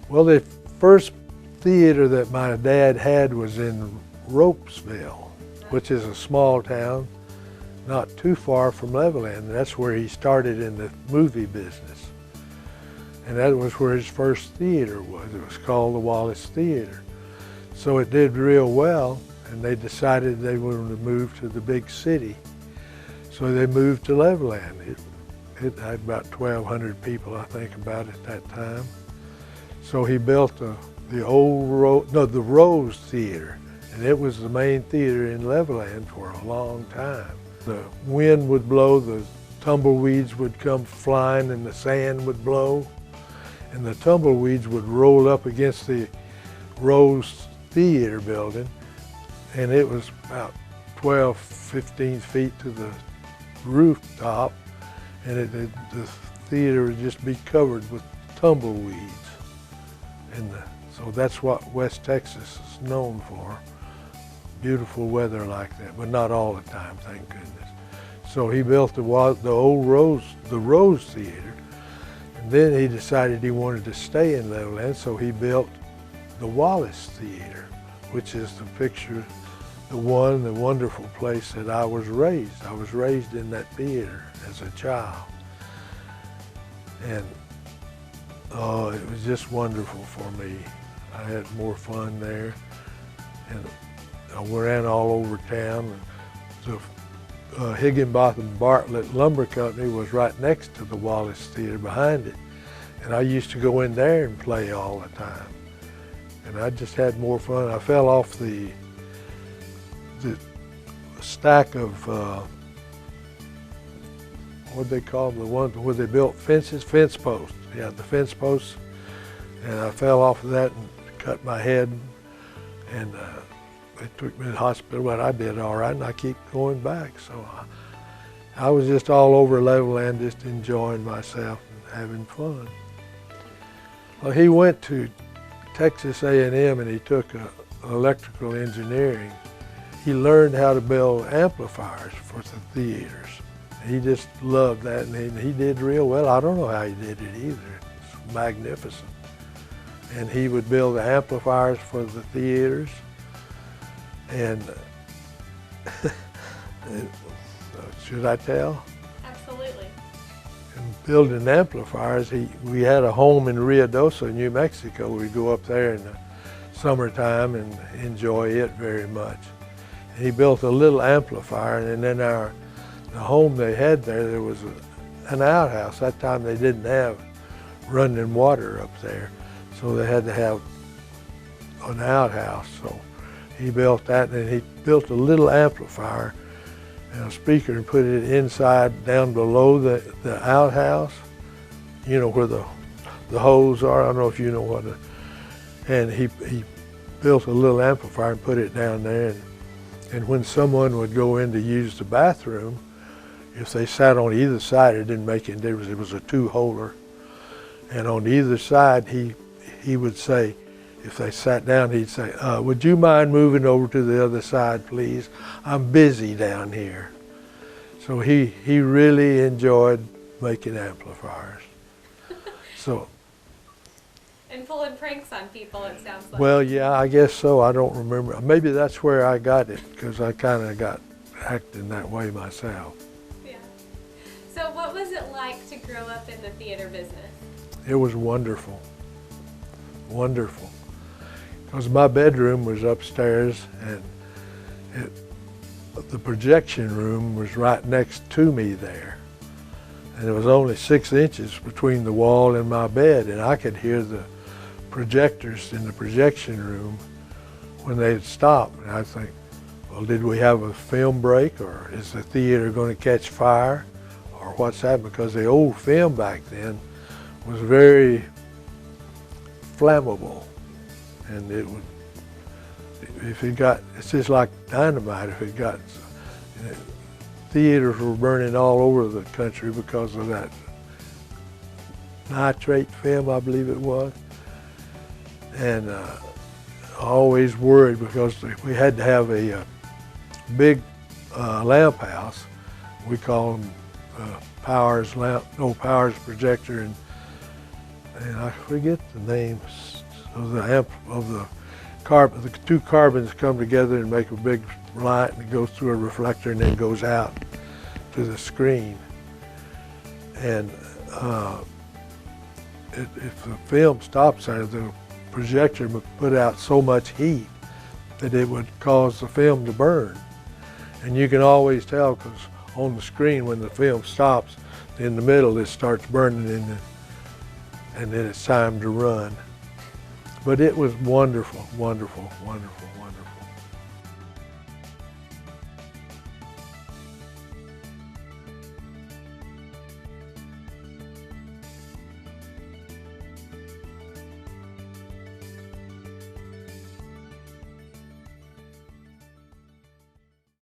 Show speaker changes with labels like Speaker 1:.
Speaker 1: Well, the first theater that my dad had was in Ropesville, which is a small town not too far from Levelland. That's where he started in the movie business. And that was where his first theater was. It was called the Wallace Theater. So it did real well, and they decided they wanted to move to the big city. So they moved to Levelland. It had about 1,200 people, I think, about at that time. So he built the Rose Theater, and it was the main theater in Levelland for a long time. The wind would blow, the tumbleweeds would come flying, and the sand would blow, and the tumbleweeds would roll up against the Rose Theater building, and it was about 12, 15 feet to the rooftop, and the theater would just be covered with tumbleweeds. So that's what West Texas is known for. Beautiful weather like that, but not all the time, thank goodness. So he built the Rose Theater, and then he decided he wanted to stay in Levelland, so he built the Wallace Theater, which is the wonderful place that I was raised. I was raised in that theater as a child. And oh, it was just wonderful for me. I had more fun there. And I ran all over town. The Higginbotham Bartlett Lumber Company was right next to the Wallace Theater, behind it. And I used to go in there and play all the time. And I just had more fun. I fell off the stack of, what they call them, the ones where they built fences, fence posts. Yeah, the fence posts. And I fell off of that and cut my head. And they took me to the hospital, but I did all right, and I keep going back. So I was just all over Levelland, just enjoying myself and having fun. Well, he went to Texas A&M, and he took electrical engineering. He learned how to build amplifiers for the theaters. He just loved that, and he did real well. I don't know how he did it either. It's magnificent. And he would build the amplifiers for the theaters. And should I tell?
Speaker 2: Absolutely.
Speaker 1: And building amplifiers, we had a home in Ruidoso, New Mexico. We'd go up there in the summertime and enjoy it very much. And he built a little amplifier, and then the home they had there was an outhouse. That time they didn't have running water up there, so they had to have an outhouse. So he built that, and he built a little amplifier and a speaker and put it inside, down below the outhouse, you know, where the hose are. I don't know if you know what. And he built a little amplifier and put it down there. And when someone would go in to use the bathroom, if they sat on either side, it didn't make any difference. It was a two-holer. And on either side, he would say, if they sat down, he'd say, would you mind moving over to the other side, please? I'm busy down here. So he really enjoyed making amplifiers. So.
Speaker 2: And pulling pranks on people, it sounds like.
Speaker 1: Well, yeah, I guess so. I don't remember. Maybe that's where I got it, because I kind of got acting that way myself.
Speaker 2: Yeah. So what was it like to grow up in the theater business?
Speaker 1: It was wonderful. Wonderful. Because my bedroom was upstairs, and the projection room was right next to me there. And there was only 6 inches between the wall and my bed, and I could hear the projectors in the projection room when they'd stop. And I'd think, well, did we have a film break, or is the theater going to catch fire, or what's happening? Because the old film back then was very flammable, and it would, it's just like dynamite. If it got, theaters were burning all over the country because of that nitrate film, I believe it was. And always worried because we had to have a big lamp house. We call them Powers projector, and and I forget the names of the amp of the carbon. The two carbons come together and make a big light, and it goes through a reflector and then goes out to the screen. And if the film stops there, the projector would put out so much heat that it would cause the film to burn. And you can always tell, because on the screen when the film stops, in the middle it starts burning and then it's time to run. But it was wonderful, wonderful, wonderful, wonderful.